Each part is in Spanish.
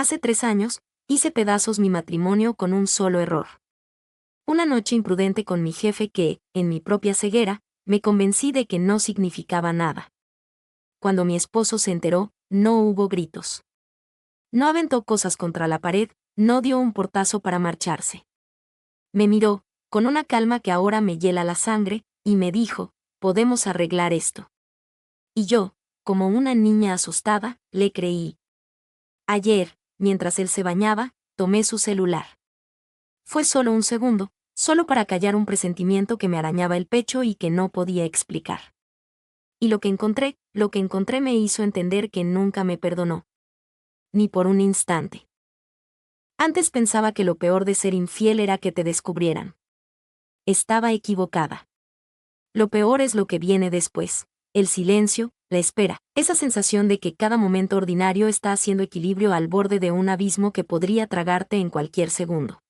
Hace 3 años, hice pedazos mi matrimonio con un solo error. Una noche imprudente con mi jefe que, en mi propia ceguera, me convencí de que no significaba nada. Cuando mi esposo se enteró, no hubo gritos. No aventó cosas contra la pared, no dio un portazo para marcharse. Me miró, con una calma que ahora me hiela la sangre, y me dijo, podemos arreglar esto. Y yo, como una niña asustada, le creí. Ayer, mientras él se bañaba, tomé su celular. Fue solo un segundo, solo para callar un presentimiento que me arañaba el pecho y que no podía explicar. Y lo que encontré me hizo entender que nunca me perdonó. Ni por un instante. Antes pensaba que lo peor de ser infiel era que te descubrieran. Estaba equivocada. Lo peor es lo que viene después, el silencio, la espera, esa sensación de que cada momento ordinario está haciendo equilibrio al borde de un abismo que podría tragarte en cualquier segundo.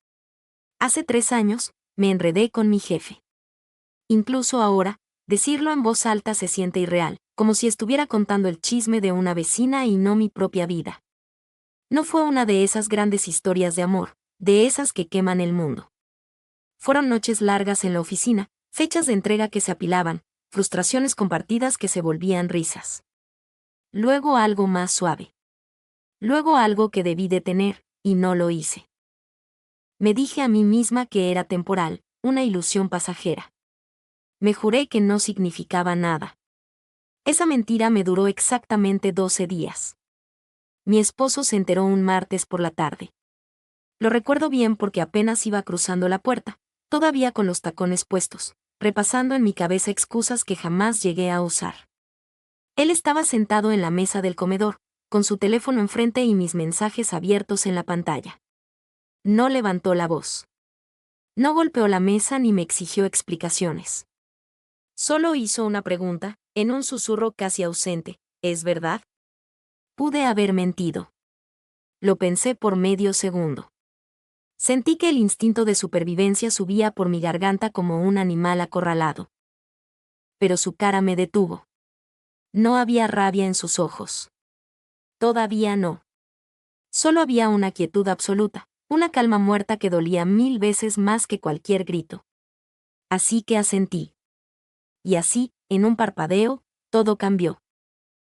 Hace 3 años, me enredé con mi jefe. Incluso ahora, decirlo en voz alta se siente irreal, como si estuviera contando el chisme de una vecina y no mi propia vida. No fue una de esas grandes historias de amor, de esas que queman el mundo. Fueron noches largas en la oficina, fechas de entrega que se apilaban, frustraciones compartidas que se volvían risas. Luego algo más suave. Luego algo que debí detener, y no lo hice. Me dije a mí misma que era temporal, una ilusión pasajera. Me juré que no significaba nada. Esa mentira me duró exactamente 12 días. Mi esposo se enteró un martes por la tarde. Lo recuerdo bien porque apenas iba cruzando la puerta, todavía con los tacones puestos, repasando en mi cabeza excusas que jamás llegué a usar. Él estaba sentado en la mesa del comedor, con su teléfono enfrente y mis mensajes abiertos en la pantalla. No levantó la voz. No golpeó la mesa ni me exigió explicaciones. Solo hizo una pregunta, en un susurro casi ausente, ¿es verdad? Pude haber mentido. Lo pensé por medio segundo. Sentí que el instinto de supervivencia subía por mi garganta como un animal acorralado. Pero su cara me detuvo. No había rabia en sus ojos. Todavía no. Solo había una quietud absoluta, una calma muerta que dolía 1000 veces más que cualquier grito. Así que asentí. Y así, en un parpadeo, todo cambió.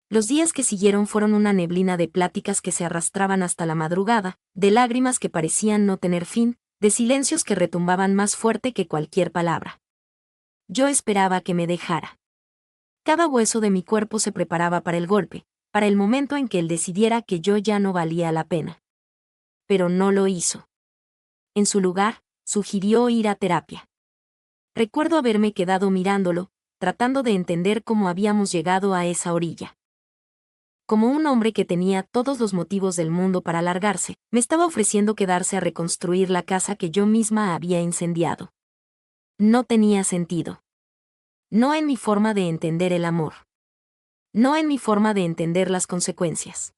Los días que siguieron fueron una neblina de pláticas que se arrastraban hasta la madrugada, de lágrimas que parecían no tener fin, de silencios que retumbaban más fuerte que cualquier palabra. Yo esperaba que me dejara. Cada hueso de mi cuerpo se preparaba para el golpe, para el momento en que él decidiera que yo ya no valía la pena. Pero no lo hizo. En su lugar, sugirió ir a terapia. Recuerdo haberme quedado mirándolo, tratando de entender cómo habíamos llegado a esa orilla. Como un hombre que tenía todos los motivos del mundo para largarse, me estaba ofreciendo quedarse a reconstruir la casa que yo misma había incendiado. No tenía sentido. No en mi forma de entender el amor. No en mi forma de entender las consecuencias.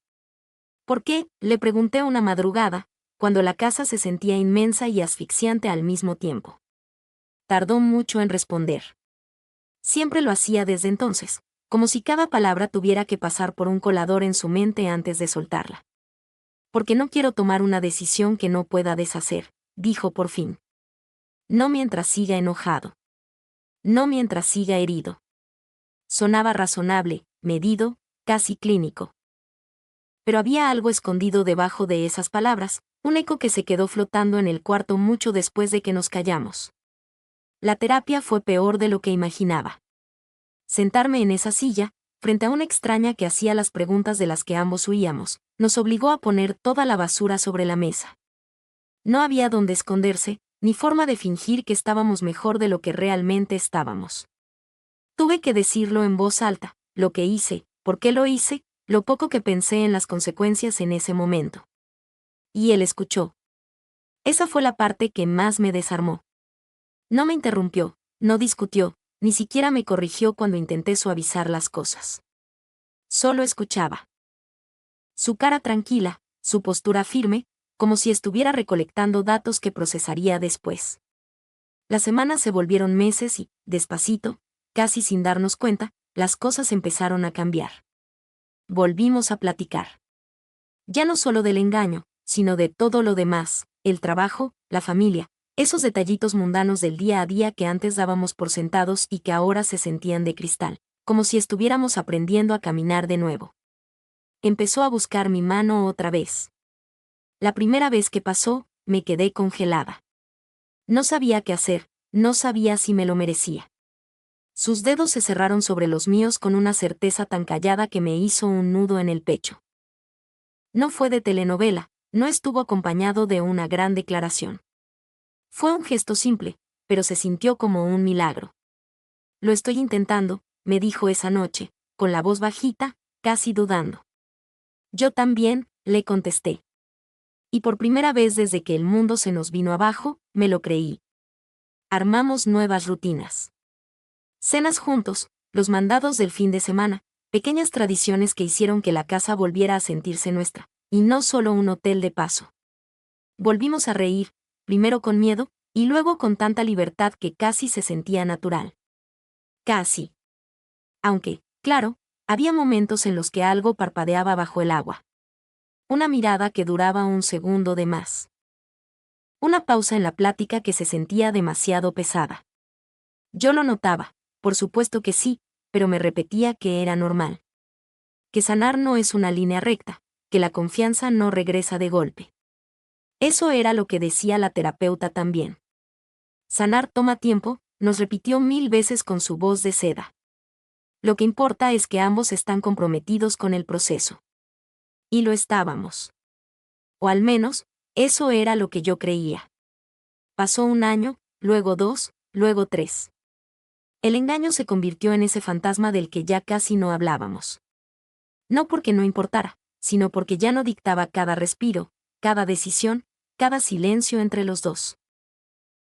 ¿Por qué?, le pregunté una madrugada, cuando la casa se sentía inmensa y asfixiante al mismo tiempo. Tardó mucho en responder. Siempre lo hacía desde entonces, como si cada palabra tuviera que pasar por un colador en su mente antes de soltarla. Porque no quiero tomar una decisión que no pueda deshacer, dijo por fin. No mientras siga enojado. No mientras siga herido. Sonaba razonable, medido, casi clínico. Pero había algo escondido debajo de esas palabras, un eco que se quedó flotando en el cuarto mucho después de que nos callamos. La terapia fue peor de lo que imaginaba. Sentarme en esa silla, frente a una extraña que hacía las preguntas de las que ambos huíamos, nos obligó a poner toda la basura sobre la mesa. No había dónde esconderse, ni forma de fingir que estábamos mejor de lo que realmente estábamos. Tuve que decirlo en voz alta, lo que hice, por qué lo hice, lo poco que pensé en las consecuencias en ese momento. Y él escuchó. Esa fue la parte que más me desarmó. No me interrumpió, no discutió, ni siquiera me corrigió cuando intenté suavizar las cosas. Solo escuchaba. Su cara tranquila, su postura firme, como si estuviera recolectando datos que procesaría después. Las semanas se volvieron meses y, despacito, casi sin darnos cuenta, las cosas empezaron a cambiar. Volvimos a platicar. Ya no solo del engaño, sino de todo lo demás, el trabajo, la familia, esos detallitos mundanos del día a día que antes dábamos por sentados y que ahora se sentían de cristal, como si estuviéramos aprendiendo a caminar de nuevo. Empezó a buscar mi mano otra vez. La primera vez que pasó, me quedé congelada. No sabía qué hacer, no sabía si me lo merecía. Sus dedos se cerraron sobre los míos con una certeza tan callada que me hizo un nudo en el pecho. No fue de telenovela, no estuvo acompañado de una gran declaración. Fue un gesto simple, pero se sintió como un milagro. Lo estoy intentando, me dijo esa noche, con la voz bajita, casi dudando. Yo también, le contesté. Y por primera vez desde que el mundo se nos vino abajo, me lo creí. Armamos nuevas rutinas. Cenas juntos, los mandados del fin de semana, pequeñas tradiciones que hicieron que la casa volviera a sentirse nuestra, y no solo un hotel de paso. Volvimos a reír, primero con miedo, y luego con tanta libertad que casi se sentía natural. Casi. Aunque, claro, había momentos en los que algo parpadeaba bajo el agua. Una mirada que duraba un segundo de más. Una pausa en la plática que se sentía demasiado pesada. Yo lo notaba, por supuesto que sí, pero me repetía que era normal. Que sanar no es una línea recta, que la confianza no regresa de golpe. Eso era lo que decía la terapeuta también. Sanar toma tiempo, nos repitió 1000 veces con su voz de seda. Lo que importa es que ambos están comprometidos con el proceso. Y lo estábamos. O al menos, eso era lo que yo creía. Pasó un año, luego 2, luego 3. El engaño se convirtió en ese fantasma del que ya casi no hablábamos. No porque no importara, sino porque ya no dictaba cada respiro, cada decisión, cada silencio entre los dos.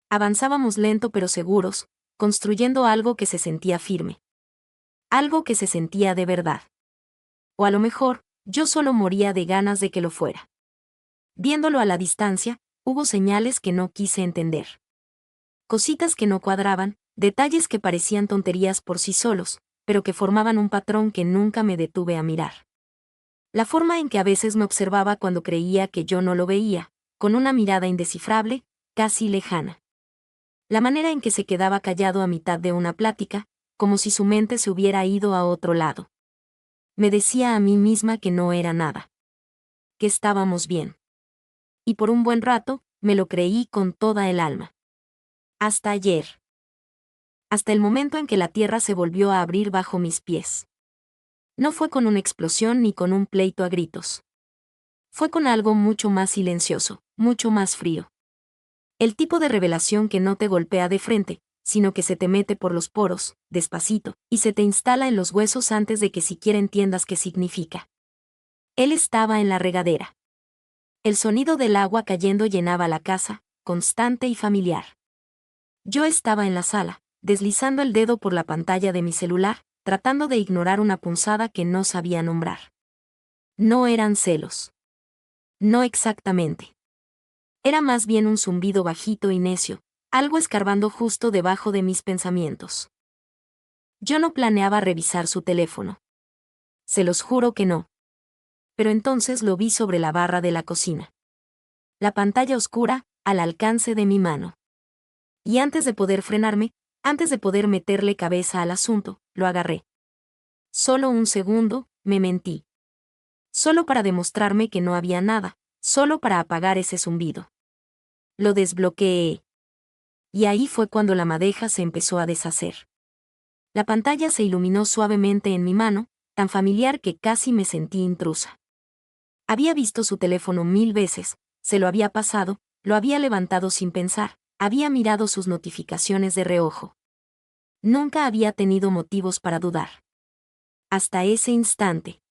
Avanzábamos lento pero seguros, construyendo algo que se sentía firme. Algo que se sentía de verdad. O a lo mejor, yo solo moría de ganas de que lo fuera. Viéndolo a la distancia, hubo señales que no quise entender. Cositas que no cuadraban, detalles que parecían tonterías por sí solos, pero que formaban un patrón que nunca me detuve a mirar. La forma en que a veces me observaba cuando creía que yo no lo veía, con una mirada indescifrable, casi lejana. La manera en que se quedaba callado a mitad de una plática, como si su mente se hubiera ido a otro lado. Me decía a mí misma que no era nada. Que estábamos bien. Y por un buen rato, me lo creí con toda el alma. Hasta ayer. Hasta el momento en que la tierra se volvió a abrir bajo mis pies. No fue con una explosión ni con un pleito a gritos. Fue con algo mucho más silencioso, mucho más frío. El tipo de revelación que no te golpea de frente, sino que se te mete por los poros, despacito, y se te instala en los huesos antes de que siquiera entiendas qué significa. Él estaba en la regadera. El sonido del agua cayendo llenaba la casa, constante y familiar. Yo estaba en la sala, deslizando el dedo por la pantalla de mi celular, tratando de ignorar una punzada que no sabía nombrar. No eran celos. No exactamente. Era más bien un zumbido bajito y necio, algo escarbando justo debajo de mis pensamientos. Yo no planeaba revisar su teléfono. Se los juro que no. Pero entonces lo vi sobre la barra de la cocina. La pantalla oscura, al alcance de mi mano. Y antes de poder frenarme, antes de poder meterle cabeza al asunto, lo agarré. Solo un segundo, me mentí. Solo para demostrarme que no había nada, solo para apagar ese zumbido. Lo desbloqueé. Y ahí fue cuando la madeja se empezó a deshacer. La pantalla se iluminó suavemente en mi mano, tan familiar que casi me sentí intrusa. Había visto su teléfono 1000 veces, se lo había pasado, lo había levantado sin pensar, había mirado sus notificaciones de reojo. Nunca había tenido motivos para dudar. Hasta ese instante.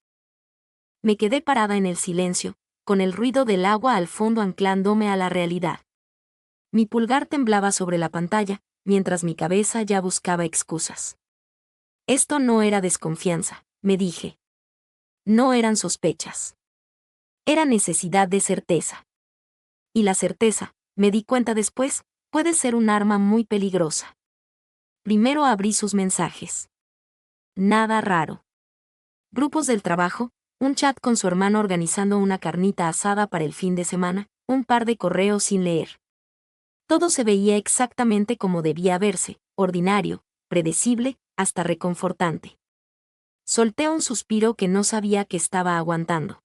Me quedé parada en el silencio, con el ruido del agua al fondo anclándome a la realidad. Mi pulgar temblaba sobre la pantalla, mientras mi cabeza ya buscaba excusas. Esto no era desconfianza, me dije. No eran sospechas. Era necesidad de certeza. Y la certeza, me di cuenta después, puede ser un arma muy peligrosa. Primero abrí sus mensajes. Nada raro. Grupos del trabajo, un chat con su hermano organizando una carnita asada para el fin de semana, un par de correos sin leer. Todo se veía exactamente como debía verse, ordinario, predecible, hasta reconfortante. Solté un suspiro que no sabía que estaba aguantando.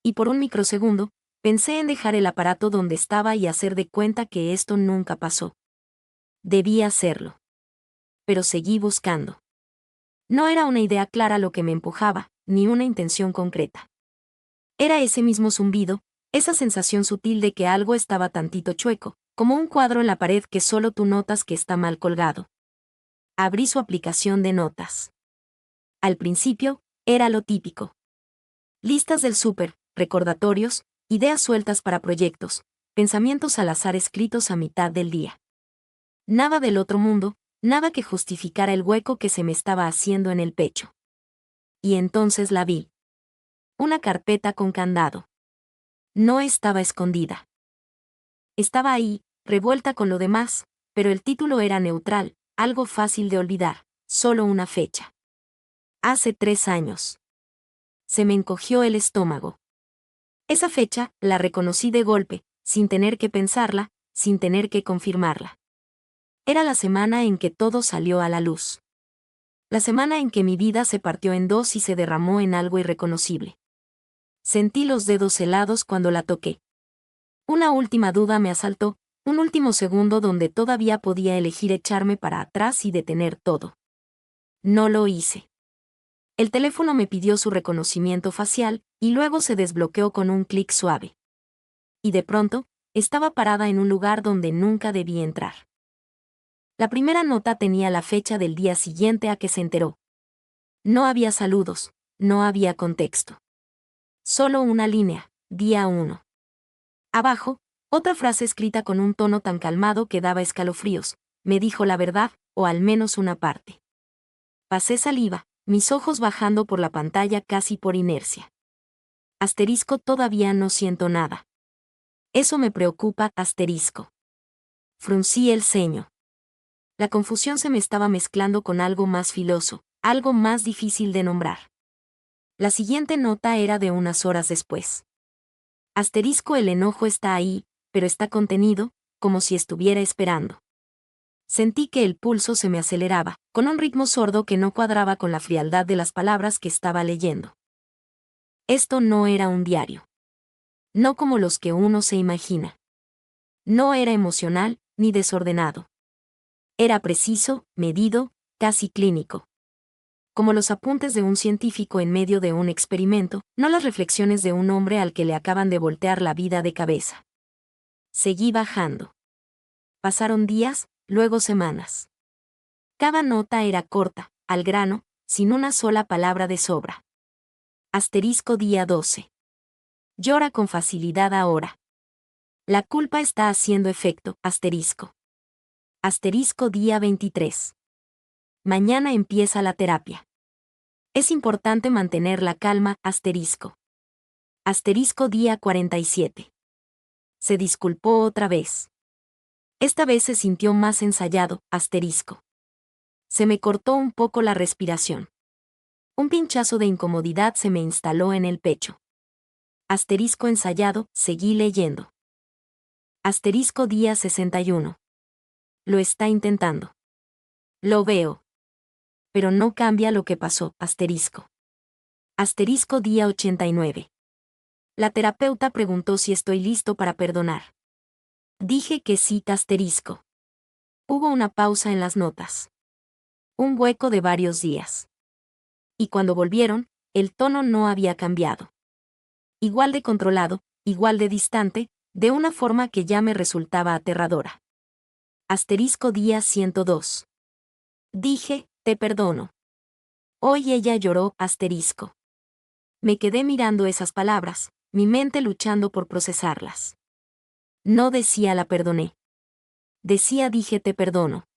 Y por un microsegundo, pensé en dejar el aparato donde estaba y hacer de cuenta que esto nunca pasó. Debía hacerlo. Pero seguí buscando. No era una idea clara lo que me empujaba, ni una intención concreta. Era ese mismo zumbido, esa sensación sutil de que algo estaba tantito chueco, como un cuadro en la pared que solo tú notas que está mal colgado. Abrí su aplicación de notas. Al principio, era lo típico. Listas del súper, recordatorios, ideas sueltas para proyectos, pensamientos al azar escritos a mitad del día. Nada del otro mundo, nada que justificara el hueco que se me estaba haciendo en el pecho. Y entonces la vi. Una carpeta con candado. No estaba escondida. Estaba ahí, revuelta con lo demás, pero el título era neutral, algo fácil de olvidar, solo una fecha. Hace 3 años. Se me encogió el estómago. Esa fecha, la reconocí de golpe, sin tener que pensarla, sin tener que confirmarla. Era la semana en que todo salió a la luz. La semana en que mi vida se partió en dos y se derramó en algo irreconocible. Sentí los dedos helados cuando la toqué. Una última duda me asaltó, un último segundo donde todavía podía elegir echarme para atrás y detener todo. No lo hice. El teléfono me pidió su reconocimiento facial, y luego se desbloqueó con un clic suave. Y de pronto, estaba parada en un lugar donde nunca debí entrar. La primera nota tenía la fecha del día siguiente a que se enteró. No había saludos, no había contexto. Solo una línea, día 1. Abajo, otra frase escrita con un tono tan calmado que daba escalofríos: me dijo la verdad, o al menos una parte. Pasé saliva, mis ojos bajando por la pantalla casi por inercia. Asterisco, todavía no siento nada. Eso me preocupa, asterisco. Fruncí el ceño. La confusión se me estaba mezclando con algo más filoso, algo más difícil de nombrar. La siguiente nota era de unas horas después. Asterisco, el enojo está ahí, pero está contenido, como si estuviera esperando. Sentí que el pulso se me aceleraba, con un ritmo sordo que no cuadraba con la frialdad de las palabras que estaba leyendo. Esto no era un diario. No como los que uno se imagina. No era emocional, ni desordenado. Era preciso, medido, casi clínico. Como los apuntes de un científico en medio de un experimento, no las reflexiones de un hombre al que le acaban de voltear la vida de cabeza. Seguí bajando. Pasaron días, luego semanas. Cada nota era corta, al grano, sin una sola palabra de sobra. Asterisco, día 12. Llora con facilidad ahora. La culpa está haciendo efecto, asterisco. Asterisco, día 23. Mañana empieza la terapia. Es importante mantener la calma, asterisco. Asterisco, día 47. Se disculpó otra vez. Esta vez se sintió más ensayado, asterisco. Se me cortó un poco la respiración. Un pinchazo de incomodidad se me instaló en el pecho. Asterisco, ensayado, seguí leyendo. Asterisco, día 61. Lo está intentando. Lo veo. Pero no cambia lo que pasó, asterisco. Asterisco, día 89. La terapeuta preguntó si estoy listo para perdonar. Dije que sí, asterisco. Hubo una pausa en las notas. Un hueco de varios días. Y cuando volvieron, el tono no había cambiado. Igual de controlado, igual de distante, de una forma que ya me resultaba aterradora. Asterisco, día 102. Dije, te perdono. Hoy ella lloró, asterisco. Me quedé mirando esas palabras, mi mente luchando por procesarlas. No decía la perdoné. Decía dije te perdono.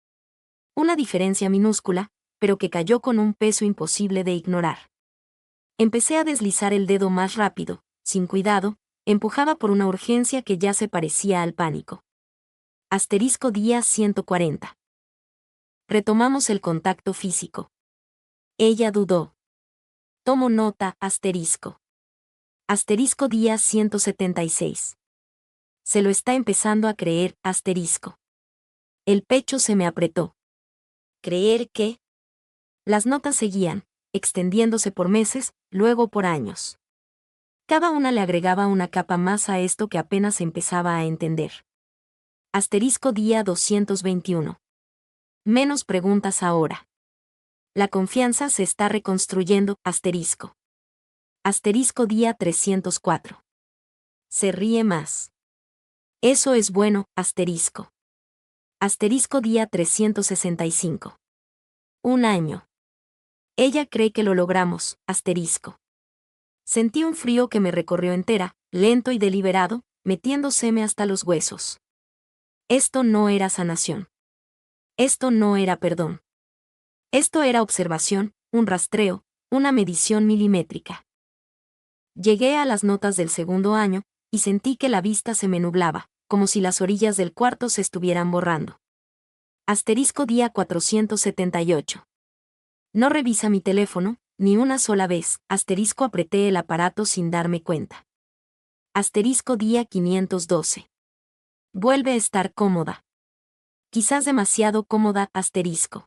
Una diferencia minúscula, pero que cayó con un peso imposible de ignorar. Empecé a deslizar el dedo más rápido, sin cuidado, empujada por una urgencia que ya se parecía al pánico. Asterisco, día 140. Retomamos el contacto físico. Ella dudó. Tomo nota, asterisco. Asterisco día 176. Se lo está empezando a creer, asterisco. El pecho se me apretó. ¿Creer qué? Las notas seguían, extendiéndose por meses, luego por años. Cada una le agregaba una capa más a esto que apenas empezaba a entender. Asterisco día 221. Menos preguntas ahora. La confianza se está reconstruyendo, asterisco. Asterisco día 304. Se ríe más. Eso es bueno, asterisco. Asterisco día 365. Un año. Ella cree que lo logramos, asterisco. Sentí un frío que me recorrió entera, lento y deliberado, metiéndoseme hasta los huesos. Esto no era sanación. Esto no era perdón. Esto era observación, un rastreo, una medición milimétrica. Llegué a las notas del segundo año, y sentí que la vista se me nublaba, como si las orillas del cuarto se estuvieran borrando. Asterisco día 478. No revisa mi teléfono, ni una sola vez, asterisco apreté el aparato sin darme cuenta. Asterisco día 512. Vuelve a estar cómoda. Quizás demasiado cómoda, asterisco.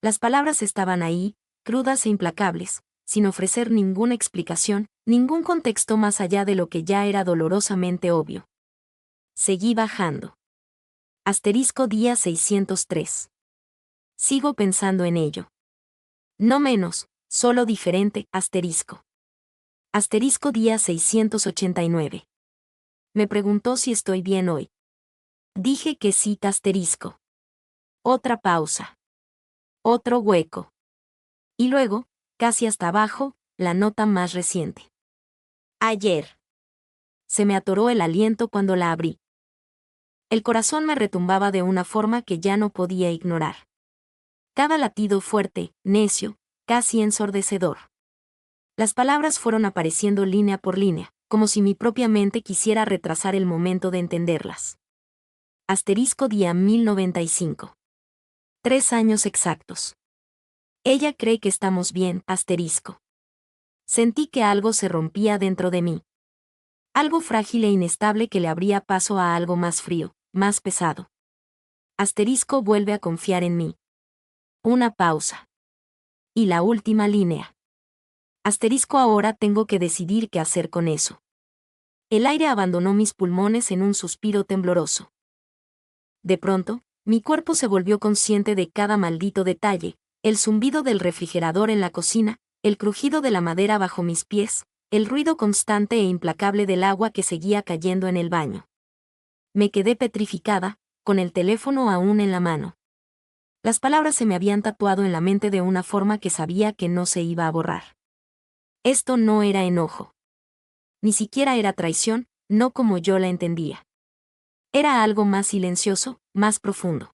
Las palabras estaban ahí, crudas e implacables, sin ofrecer ninguna explicación, ningún contexto más allá de lo que ya era dolorosamente obvio. Seguí bajando. Asterisco día 603. Sigo pensando en ello. No menos, solo diferente, asterisco. Asterisco día 689. Me preguntó si estoy bien hoy. Dije que sí, asterisco. Otra pausa. Otro hueco. Y luego, casi hasta abajo, la nota más reciente. Ayer. Se me atoró el aliento cuando la abrí. El corazón me retumbaba de una forma que ya no podía ignorar. Cada latido fuerte, necio, casi ensordecedor. Las palabras fueron apareciendo línea por línea, como si mi propia mente quisiera retrasar el momento de entenderlas. Asterisco día 1095. 3 años exactos. Ella cree que estamos bien, asterisco. Sentí que algo se rompía dentro de mí. Algo frágil e inestable que le abría paso a algo más frío, más pesado. Asterisco vuelve a confiar en mí. Una pausa. Y la última línea. Asterisco ahora tengo que decidir qué hacer con eso. El aire abandonó mis pulmones en un suspiro tembloroso. De pronto, mi cuerpo se volvió consciente de cada maldito detalle, el zumbido del refrigerador en la cocina, el crujido de la madera bajo mis pies, el ruido constante e implacable del agua que seguía cayendo en el baño. Me quedé petrificada, con el teléfono aún en la mano. Las palabras se me habían tatuado en la mente de una forma que sabía que no se iba a borrar. Esto no era enojo. Ni siquiera era traición, no como yo la entendía. Era algo más silencioso, más profundo.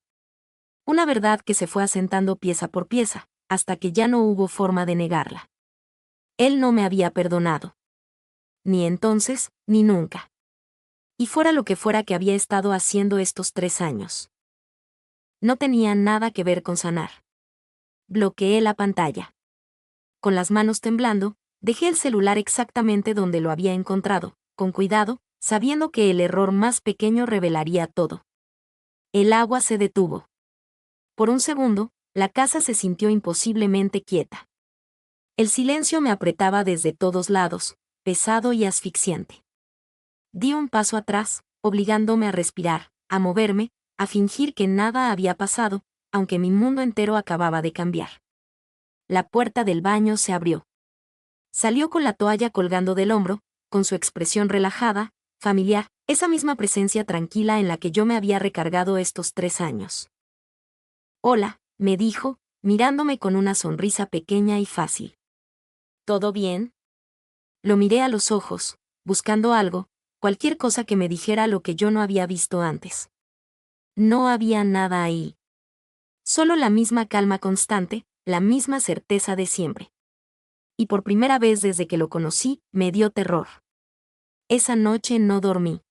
Una verdad que se fue asentando pieza por pieza, hasta que ya no hubo forma de negarla. Él no me había perdonado. Ni entonces, ni nunca. Y fuera lo que fuera que había estado haciendo estos 3 años. No tenía nada que ver con sanar. Bloqueé la pantalla. Con las manos temblando, dejé el celular exactamente donde lo había encontrado, con cuidado, sabiendo que el error más pequeño revelaría todo. El agua se detuvo. Por un segundo, la casa se sintió imposiblemente quieta. El silencio me apretaba desde todos lados, pesado y asfixiante. Di un paso atrás, obligándome a respirar, a moverme, a fingir que nada había pasado, aunque mi mundo entero acababa de cambiar. La puerta del baño se abrió. Salió con la toalla colgando del hombro, con su expresión relajada, familiar, esa misma presencia tranquila en la que yo me había recargado estos 3 años. Hola, me dijo, mirándome con una sonrisa pequeña y fácil. ¿Todo bien? Lo miré a los ojos, buscando algo, cualquier cosa que me dijera lo que yo no había visto antes. No había nada ahí. Solo la misma calma constante, la misma certeza de siempre. Y por primera vez desde que lo conocí, me dio terror. Esa noche no dormí.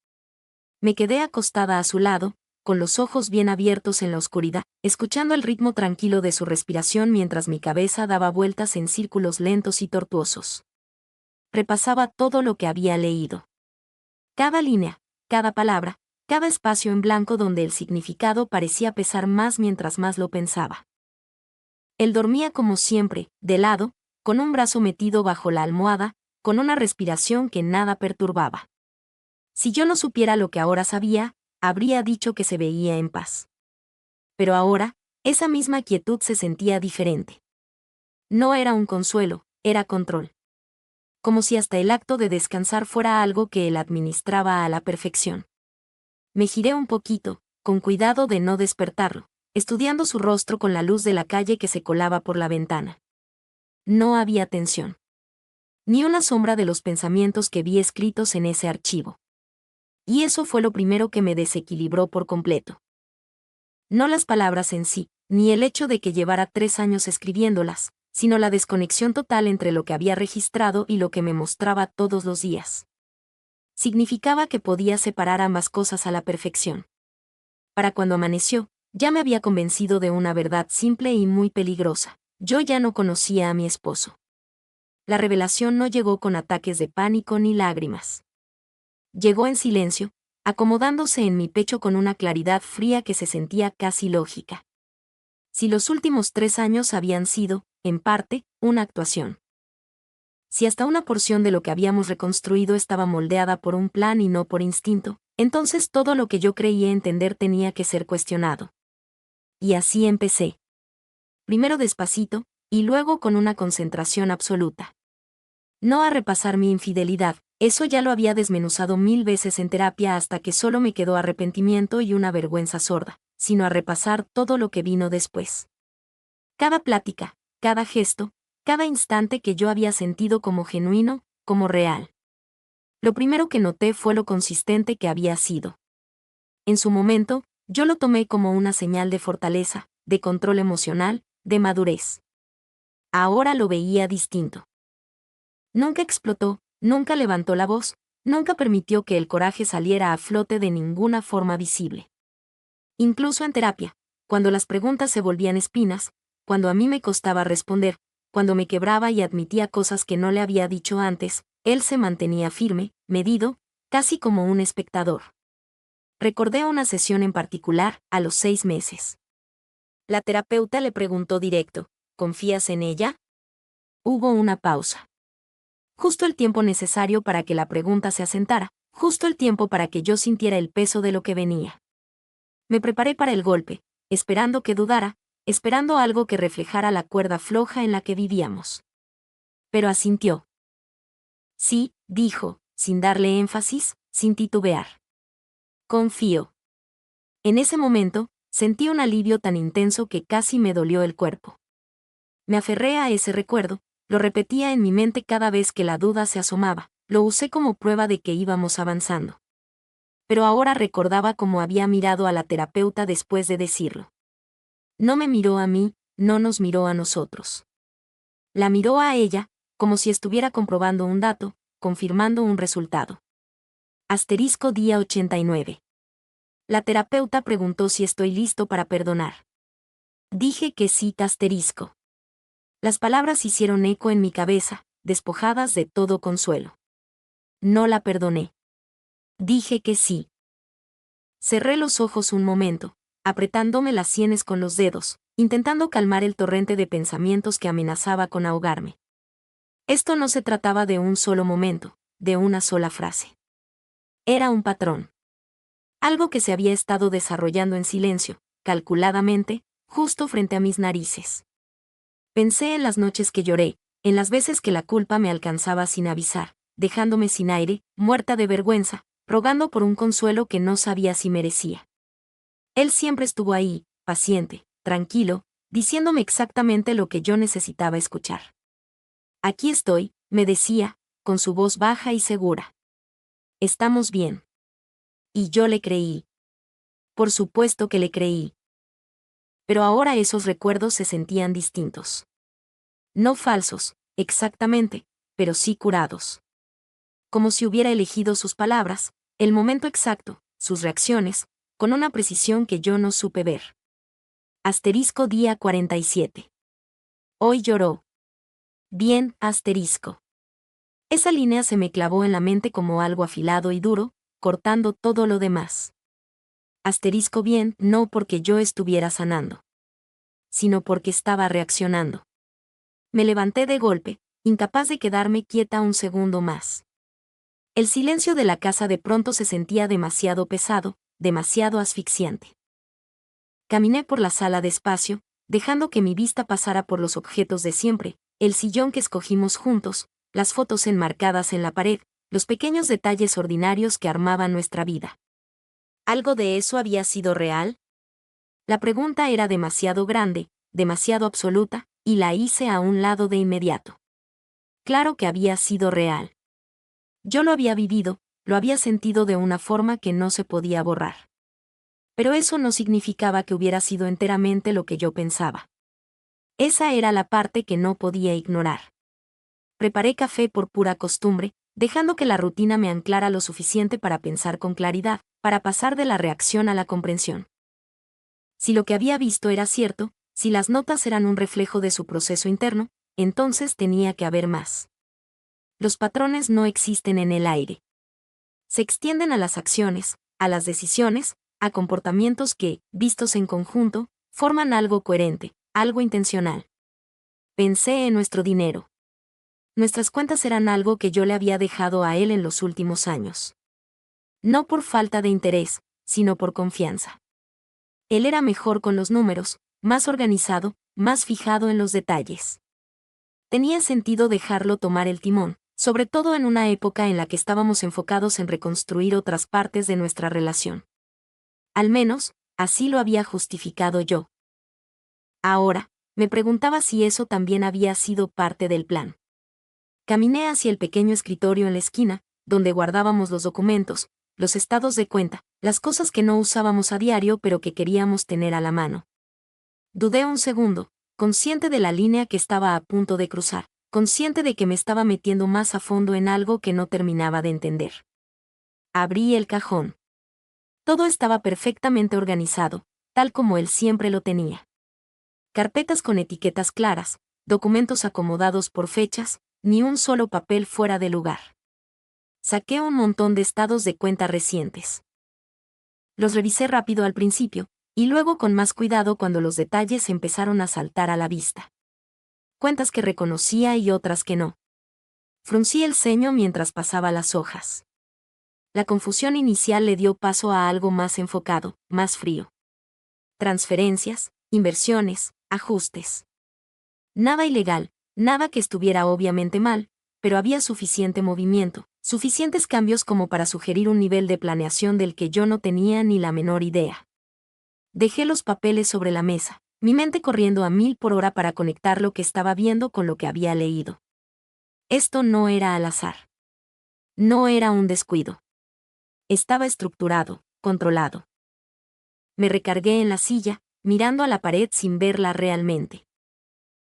Me quedé acostada a su lado, con los ojos bien abiertos en la oscuridad, escuchando el ritmo tranquilo de su respiración mientras mi cabeza daba vueltas en círculos lentos y tortuosos. Repasaba todo lo que había leído. Cada línea, cada palabra, cada espacio en blanco donde el significado parecía pesar más mientras más lo pensaba. Él dormía como siempre, de lado, con un brazo metido bajo la almohada, con una respiración que nada perturbaba. Si yo no supiera lo que ahora sabía, habría dicho que se veía en paz. Pero ahora, esa misma quietud se sentía diferente. No era un consuelo, era control. Como si hasta el acto de descansar fuera algo que él administraba a la perfección. Me giré un poquito, con cuidado de no despertarlo, estudiando su rostro con la luz de la calle que se colaba por la ventana. No había tensión. Ni una sombra de los pensamientos que vi escritos en ese archivo. Y eso fue lo primero que me desequilibró por completo. No las palabras en sí, ni el hecho de que llevara 3 años escribiéndolas, sino la desconexión total entre lo que había registrado y lo que me mostraba todos los días. Significaba que podía separar ambas cosas a la perfección. Para cuando amaneció, ya me había convencido de una verdad simple y muy peligrosa. Yo ya no conocía a mi esposo. La revelación no llegó con ataques de pánico ni lágrimas. Llegó en silencio, acomodándose en mi pecho con una claridad fría que se sentía casi lógica. Si los últimos 3 años habían sido, en parte, una actuación. Si hasta una porción de lo que habíamos reconstruido estaba moldeada por un plan y no por instinto, entonces todo lo que yo creía entender tenía que ser cuestionado. Y así empecé. Primero despacito, y luego con una concentración absoluta. No a repasar mi infidelidad, eso ya lo había desmenuzado 1000 veces en terapia hasta que solo me quedó arrepentimiento y una vergüenza sorda, sino a repasar todo lo que vino después. Cada plática, cada gesto, cada instante que yo había sentido como genuino, como real. Lo primero que noté fue lo consistente que había sido. En su momento, yo lo tomé como una señal de fortaleza, de control emocional, de madurez. Ahora lo veía distinto. Nunca explotó, nunca levantó la voz, nunca permitió que el coraje saliera a flote de ninguna forma visible. Incluso en terapia, cuando las preguntas se volvían espinas, cuando a mí me costaba responder, cuando me quebraba y admitía cosas que no le había dicho antes, él se mantenía firme, medido, casi como un espectador. Recordé una sesión en particular, a los 6 meses. La terapeuta le preguntó directo, ¿confías en ella? Hubo una pausa. Justo el tiempo necesario para que la pregunta se asentara, justo el tiempo para que yo sintiera el peso de lo que venía. Me preparé para el golpe, esperando que dudara, esperando algo que reflejara la cuerda floja en la que vivíamos. Pero asintió. Sí, dijo, sin darle énfasis, sin titubear. Confío. En ese momento, sentí un alivio tan intenso que casi me dolió el cuerpo. Me aferré a ese recuerdo, lo repetía en mi mente cada vez que la duda se asomaba, lo usé como prueba de que íbamos avanzando. Pero ahora recordaba cómo había mirado a la terapeuta después de decirlo. No me miró a mí, no nos miró a nosotros. La miró a ella, como si estuviera comprobando un dato, confirmando un resultado. Asterisco día 89. La terapeuta preguntó si estoy listo para perdonar. Dije que sí, asterisco. Las palabras hicieron eco en mi cabeza, despojadas de todo consuelo. No la perdoné. Dije que sí. Cerré los ojos un momento, apretándome las sienes con los dedos, intentando calmar el torrente de pensamientos que amenazaba con ahogarme. Esto no se trataba de un solo momento, de una sola frase. Era un patrón. Algo que se había estado desarrollando en silencio, calculadamente, justo frente a mis narices. Pensé en las noches que lloré, en las veces que la culpa me alcanzaba sin avisar, dejándome sin aire, muerta de vergüenza, rogando por un consuelo que no sabía si merecía. Él siempre estuvo ahí, paciente, tranquilo, diciéndome exactamente lo que yo necesitaba escuchar. Aquí estoy, me decía, con su voz baja y segura. Estamos bien. Y yo le creí. Por supuesto que le creí. Pero ahora esos recuerdos se sentían distintos. No falsos, exactamente, pero sí curados. Como si hubiera elegido sus palabras, el momento exacto, sus reacciones, con una precisión que yo no supe ver. Asterisco día 47. Hoy lloró. Bien, asterisco. Esa línea se me clavó en la mente como algo afilado y duro, cortando todo lo demás. Asterisco bien, no porque yo estuviera sanando, sino porque estaba reaccionando. Me levanté de golpe, incapaz de quedarme quieta un segundo más. El silencio de la casa de pronto se sentía demasiado pesado, demasiado asfixiante. Caminé por la sala despacio, dejando que mi vista pasara por los objetos de siempre, el sillón que escogimos juntos, las fotos enmarcadas en la pared, los pequeños detalles ordinarios que armaban nuestra vida. ¿Algo de eso había sido real? La pregunta era demasiado grande, demasiado absoluta, y la hice a un lado de inmediato. Claro que había sido real. Yo lo había vivido, lo había sentido de una forma que no se podía borrar. Pero eso no significaba que hubiera sido enteramente lo que yo pensaba. Esa era la parte que no podía ignorar. Preparé café por pura costumbre, dejando que la rutina me anclara lo suficiente para pensar con claridad, para pasar de la reacción a la comprensión. Si lo que había visto era cierto, si las notas eran un reflejo de su proceso interno, entonces tenía que haber más. Los patrones no existen en el aire. Se extienden a las acciones, a las decisiones, a comportamientos que, vistos en conjunto, forman algo coherente, algo intencional. Pensé en nuestro dinero. Nuestras cuentas eran algo que yo le había dejado a él en los últimos años. No por falta de interés, sino por confianza. Él era mejor con los números, más organizado, más fijado en los detalles. Tenía sentido dejarlo tomar el timón, sobre todo en una época en la que estábamos enfocados en reconstruir otras partes de nuestra relación. Al menos, así lo había justificado yo. Ahora, me preguntaba si eso también había sido parte del plan. Caminé hacia el pequeño escritorio en la esquina, donde guardábamos los documentos, los estados de cuenta, las cosas que no usábamos a diario pero que queríamos tener a la mano. Dudé un segundo, consciente de la línea que estaba a punto de cruzar, consciente de que me estaba metiendo más a fondo en algo que no terminaba de entender. Abrí el cajón. Todo estaba perfectamente organizado, tal como él siempre lo tenía. Carpetas con etiquetas claras, documentos acomodados por fechas, ni un solo papel fuera de lugar. Saqué un montón de estados de cuenta recientes. Los revisé rápido al principio, y luego con más cuidado cuando los detalles empezaron a saltar a la vista. Cuentas que reconocía y otras que no. Fruncí el ceño mientras pasaba las hojas. La confusión inicial le dio paso a algo más enfocado, más frío. Transferencias, inversiones, ajustes. Nada ilegal, nada que estuviera obviamente mal, pero había suficiente movimiento, suficientes cambios como para sugerir un nivel de planeación del que yo no tenía ni la menor idea. Dejé los papeles sobre la mesa, mi mente corriendo a 1000 por hora para conectar lo que estaba viendo con lo que había leído. Esto no era al azar. No era un descuido. Estaba estructurado, controlado. Me recargué en la silla, mirando a la pared sin verla realmente.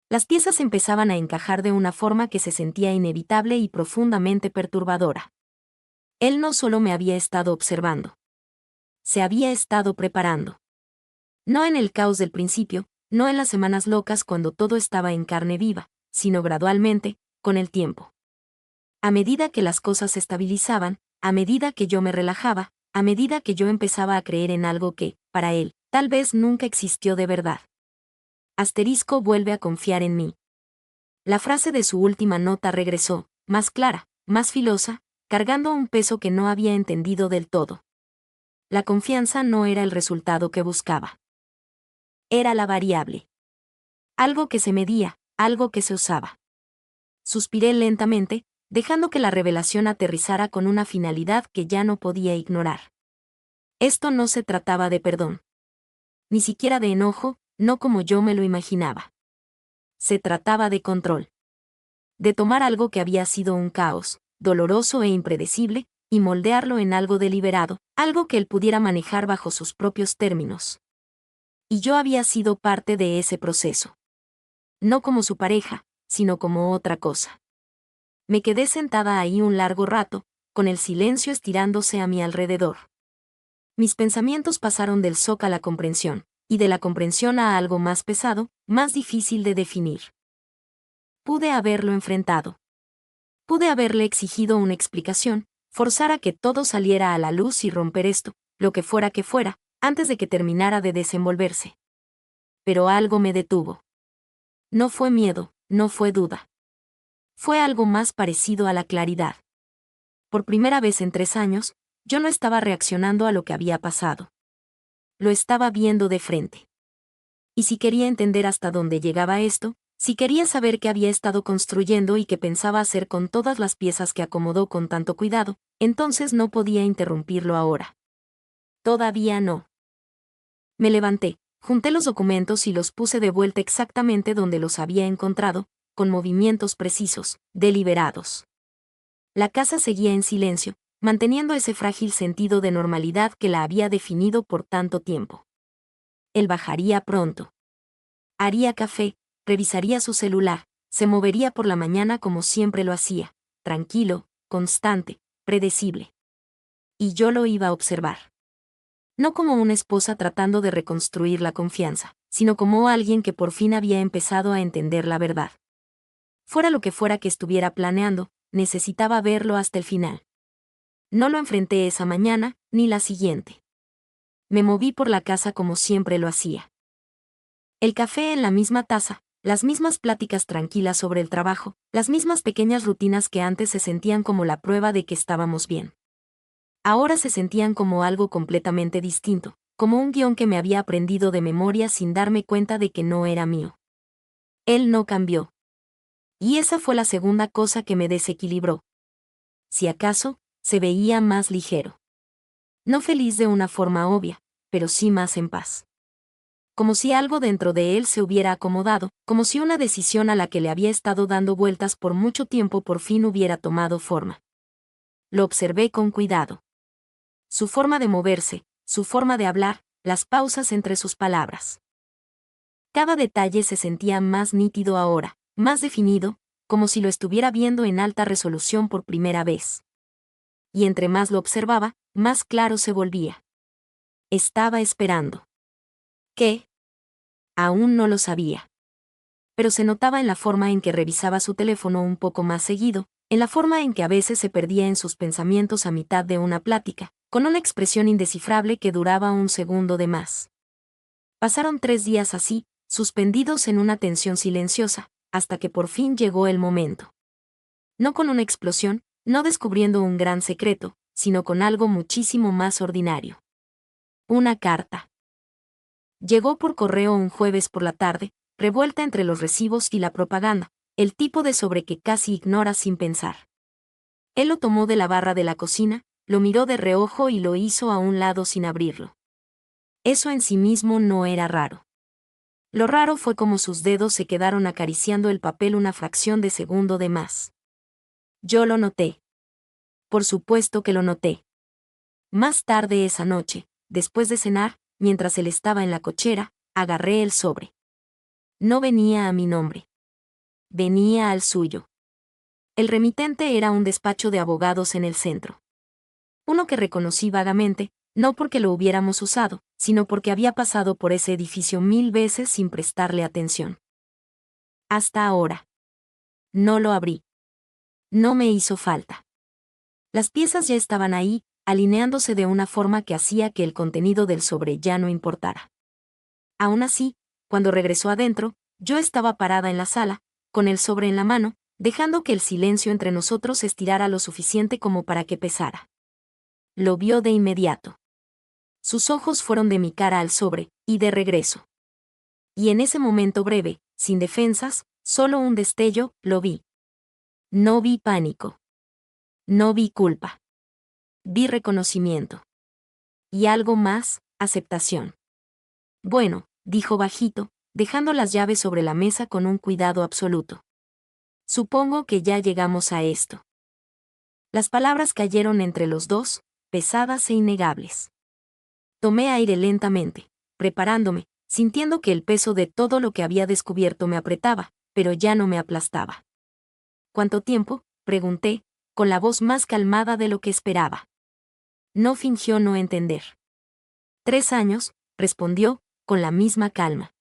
Las piezas empezaban a encajar de una forma que se sentía inevitable y profundamente perturbadora. Él no solo me había estado observando. Se había estado preparando. No en el caos del principio, no en las semanas locas cuando todo estaba en carne viva, sino gradualmente, con el tiempo. A medida que las cosas se estabilizaban, a medida que yo me relajaba, a medida que yo empezaba a creer en algo que, para él, tal vez nunca existió de verdad. Asterisco vuelve a confiar en mí. La frase de su última nota regresó, más clara, más filosa, cargando un peso que no había entendido del todo. La confianza no era el resultado que buscaba. Era la variable. Algo que se medía, algo que se usaba. Suspiré lentamente, dejando que la revelación aterrizara con una finalidad que ya no podía ignorar. Esto no se trataba de perdón. Ni siquiera de enojo, no como yo me lo imaginaba. Se trataba de control. De tomar algo que había sido un caos, doloroso e impredecible, y moldearlo en algo deliberado, algo que él pudiera manejar bajo sus propios términos. Y yo había sido parte de ese proceso. No como su pareja, sino como otra cosa. Me quedé sentada ahí un largo rato, con el silencio estirándose a mi alrededor. Mis pensamientos pasaron del shock a la comprensión, y de la comprensión a algo más pesado, más difícil de definir. Pude haberlo enfrentado. Pude haberle exigido una explicación, forzar a que todo saliera a la luz y romper esto, lo que fuera, antes de que terminara de desenvolverse. Pero algo me detuvo. No fue miedo, no fue duda. Fue algo más parecido a la claridad. Por primera vez en 3 años, yo no estaba reaccionando a lo que había pasado. Lo estaba viendo de frente. Y si quería entender hasta dónde llegaba esto, si quería saber qué había estado construyendo y qué pensaba hacer con todas las piezas que acomodó con tanto cuidado, entonces no podía interrumpirlo ahora. Todavía no. Me levanté, junté los documentos y los puse de vuelta exactamente donde los había encontrado, con movimientos precisos, deliberados. La casa seguía en silencio, manteniendo ese frágil sentido de normalidad que la había definido por tanto tiempo. Él bajaría pronto. Haría café, revisaría su celular, se movería por la mañana como siempre lo hacía, tranquilo, constante, predecible. Y yo lo iba a observar. No como una esposa tratando de reconstruir la confianza, sino como alguien que por fin había empezado a entender la verdad. Fuera lo que fuera que estuviera planeando, necesitaba verlo hasta el final. No lo enfrenté esa mañana, ni la siguiente. Me moví por la casa como siempre lo hacía. El café en la misma taza, las mismas pláticas tranquilas sobre el trabajo, las mismas pequeñas rutinas que antes se sentían como la prueba de que estábamos bien. Ahora se sentían como algo completamente distinto, como un guión que me había aprendido de memoria sin darme cuenta de que no era mío. Él no cambió. Y esa fue la segunda cosa que me desequilibró. Si acaso, se veía más ligero. No feliz de una forma obvia, pero sí más en paz. Como si algo dentro de él se hubiera acomodado, como si una decisión a la que le había estado dando vueltas por mucho tiempo por fin hubiera tomado forma. Lo observé con cuidado. Su forma de moverse, su forma de hablar, las pausas entre sus palabras. Cada detalle se sentía más nítido ahora, más definido, como si lo estuviera viendo en alta resolución por primera vez. Y entre más lo observaba, más claro se volvía. Estaba esperando. ¿Qué? Aún no lo sabía. Pero se notaba en la forma en que revisaba su teléfono un poco más seguido, en la forma en que a veces se perdía en sus pensamientos a mitad de una plática, con una expresión indescifrable que duraba un segundo de más. Pasaron 3 días así, suspendidos en una tensión silenciosa, hasta que por fin llegó el momento. No con una explosión, no descubriendo un gran secreto, sino con algo muchísimo más ordinario. Una carta. Llegó por correo un jueves por la tarde, revuelta entre los recibos y la propaganda, el tipo de sobre que casi ignora sin pensar. Él lo tomó de la barra de la cocina, lo miró de reojo y lo hizo a un lado sin abrirlo. Eso en sí mismo no era raro. Lo raro fue como sus dedos se quedaron acariciando el papel una fracción de segundo de más. Yo lo noté. Por supuesto que lo noté. Más tarde esa noche, después de cenar, mientras él estaba en la cochera, agarré el sobre. No venía a mi nombre. Venía al suyo. El remitente era un despacho de abogados en el centro. Uno que reconocí vagamente, no porque lo hubiéramos usado, sino porque había pasado por ese edificio 1000 veces sin prestarle atención. Hasta ahora. No lo abrí. No me hizo falta. Las piezas ya estaban ahí, alineándose de una forma que hacía que el contenido del sobre ya no importara. Aún así, cuando regresó adentro, yo estaba parada en la sala, con el sobre en la mano, dejando que el silencio entre nosotros estirara lo suficiente como para que pesara. Lo vio de inmediato. Sus ojos fueron de mi cara al sobre, y de regreso. Y en ese momento breve, sin defensas, solo un destello, lo vi. No vi pánico. No vi culpa. Vi reconocimiento. Y algo más, aceptación. Bueno, dijo bajito, dejando las llaves sobre la mesa con un cuidado absoluto. Supongo que ya llegamos a esto. Las palabras cayeron entre los dos, pesadas e innegables. Tomé aire lentamente, preparándome, sintiendo que el peso de todo lo que había descubierto me apretaba, pero ya no me aplastaba. ¿Cuánto tiempo?, pregunté, con la voz más calmada de lo que esperaba. No fingió no entender. 3 años, respondió, con la misma calma.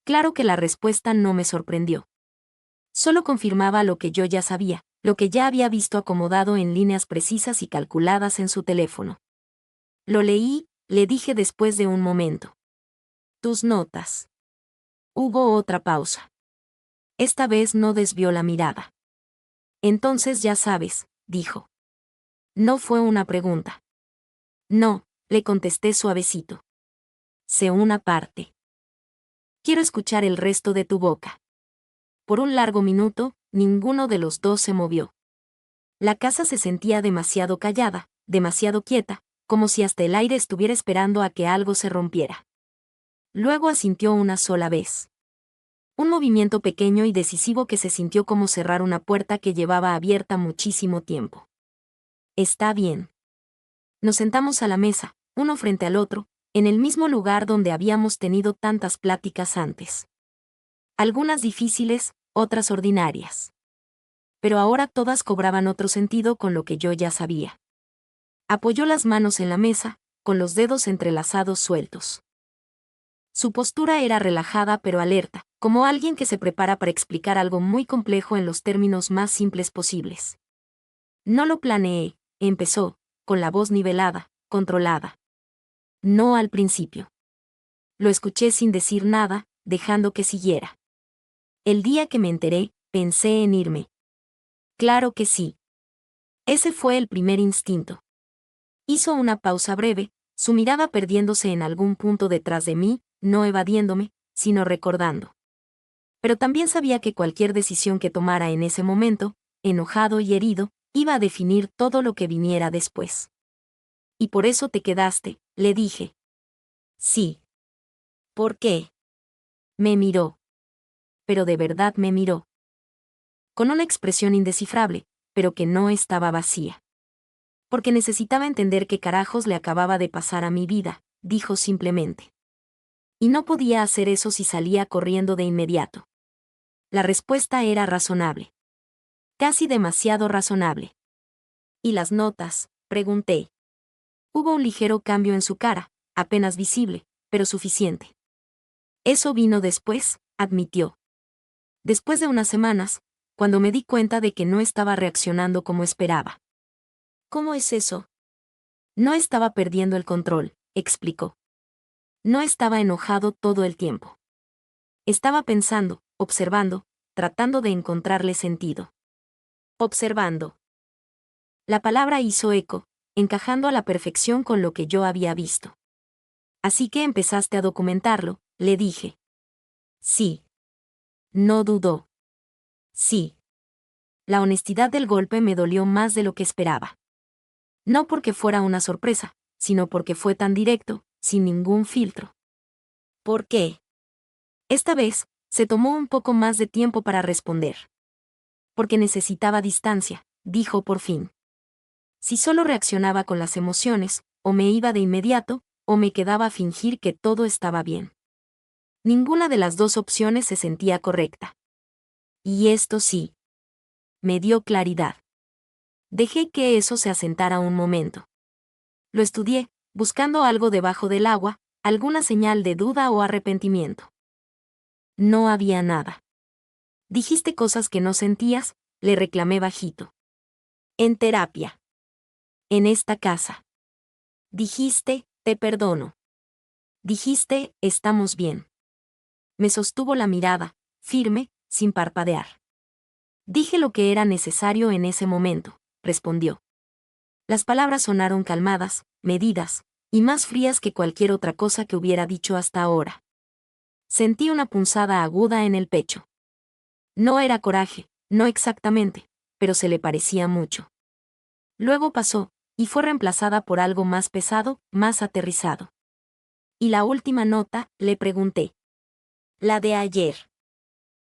Claro que la respuesta no me sorprendió. Solo confirmaba lo que yo ya sabía, lo que ya había visto acomodado en líneas precisas y calculadas en su teléfono. Lo leí, le dije después de un momento. Tus notas. Hubo otra pausa. Esta vez no desvió la mirada. Entonces ya sabes, dijo. No fue una pregunta. No, le contesté suavecito. Sé una parte. Quiero escuchar el resto de tu boca. Por un largo minuto, ninguno de los dos se movió. La casa se sentía demasiado callada, demasiado quieta, como si hasta el aire estuviera esperando a que algo se rompiera. Luego asintió una sola vez. Un movimiento pequeño y decisivo que se sintió como cerrar una puerta que llevaba abierta muchísimo tiempo. Está bien. Nos sentamos a la mesa, uno frente al otro, en el mismo lugar donde habíamos tenido tantas pláticas antes. Algunas difíciles, otras ordinarias. Pero ahora todas cobraban otro sentido con lo que yo ya sabía. Apoyó las manos en la mesa, con los dedos entrelazados sueltos. Su postura era relajada pero alerta, como alguien que se prepara para explicar algo muy complejo en los términos más simples posibles. No lo planeé, empezó, con la voz nivelada, controlada. No al principio. Lo escuché sin decir nada, dejando que siguiera. El día que me enteré, pensé en irme. Claro que sí. Ese fue el primer instinto. Hizo una pausa breve, su mirada perdiéndose en algún punto detrás de mí, no evadiéndome, sino recordando. Pero también sabía que cualquier decisión que tomara en ese momento, enojado y herido, iba a definir todo lo que viniera después. Y por eso te quedaste, le dije. Sí. ¿Por qué? Me miró. Pero de verdad me miró. Con una expresión indescifrable, pero que no estaba vacía. Porque necesitaba entender qué carajos le acababa de pasar a mi vida, dijo simplemente. Y no podía hacer eso si salía corriendo de inmediato. La respuesta era razonable. Casi demasiado razonable. ¿Y las notas?, pregunté. Hubo un ligero cambio en su cara, apenas visible, pero suficiente. Eso vino después, admitió. Después de unas semanas, cuando me di cuenta de que no estaba reaccionando como esperaba. ¿Cómo es eso? No estaba perdiendo el control, explicó. No estaba enojado todo el tiempo. Estaba pensando, observando, tratando de encontrarle sentido. Observando. La palabra hizo eco, encajando a la perfección con lo que yo había visto. Así que empezaste a documentarlo, le dije. Sí. No dudó. Sí. La honestidad del golpe me dolió más de lo que esperaba. No porque fuera una sorpresa, sino porque fue tan directo, sin ningún filtro. ¿Por qué? Esta vez, se tomó un poco más de tiempo para responder. Porque necesitaba distancia, dijo por fin. Si solo reaccionaba con las emociones, o me iba de inmediato, o me quedaba a fingir que todo estaba bien. Ninguna de las dos opciones se sentía correcta. Y esto sí. Me dio claridad. Dejé que eso se asentara un momento. Lo estudié, buscando algo debajo del agua, alguna señal de duda o arrepentimiento. No había nada. Dijiste cosas que no sentías, le reclamé bajito. En terapia. En esta casa. Dijiste, te perdono. Dijiste, estamos bien. Me sostuvo la mirada, firme, sin parpadear. Dije lo que era necesario en ese momento, respondió. Las palabras sonaron calmadas, medidas, y más frías que cualquier otra cosa que hubiera dicho hasta ahora. Sentí una punzada aguda en el pecho. No era coraje, no exactamente, pero se le parecía mucho. Luego pasó, y fue reemplazada por algo más pesado, más aterrizado. ¿Y la última nota?, le pregunté. La de ayer.